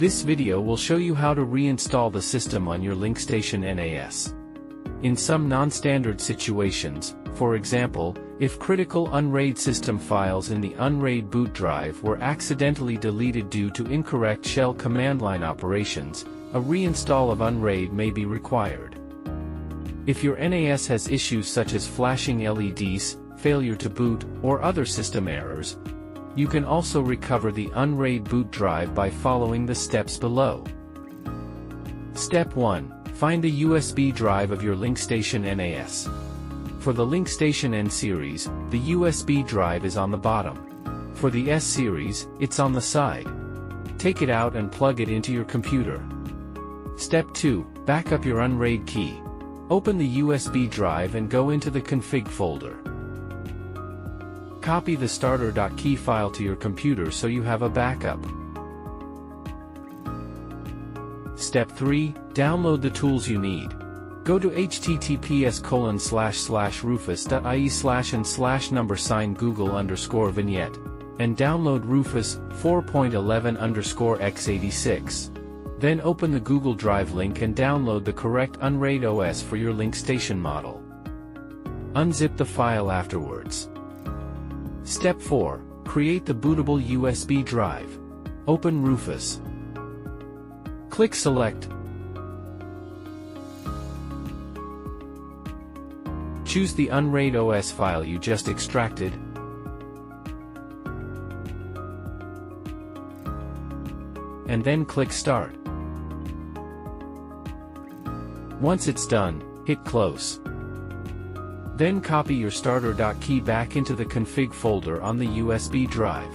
This video will show you how to reinstall the system on your LincStation NAS. In some non-standard situations, for example, if critical Unraid system files in the Unraid boot drive were accidentally deleted due to incorrect shell command line operations, a reinstall of Unraid may be required. If your NAS has issues such as flashing LEDs, failure to boot, or other system errors, you can also recover the Unraid boot drive by following the steps below. Step 1. Find the USB drive of your LincStation NAS. For the LincStation N series, the USB drive is on the bottom. For the S series, it's on the side. Take it out and plug it into your computer. Step 2. Back up your Unraid key. Open the USB drive and go into the config folder. Copy the starter.key file to your computer so you have a backup. Step 3. Download the tools you need. Go to https://rufus.ie/and/Google_vignette and download Rufus 4.11_x86. Then open the Google Drive link and download the correct Unraid OS for your LincStation model. Unzip the file afterwards. Step 4. Create the bootable USB drive. Open Rufus. Click Select. Choose the Unraid OS file you just extracted. And then click Start. Once it's done, hit Close. Then copy your starter.key back into the config folder on the USB drive.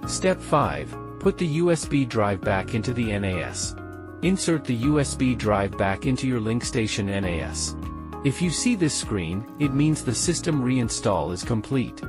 Step 5. Put the USB drive back into the NAS. Insert the USB drive back into your LincStation NAS. If you see this screen, it means the system reinstall is complete.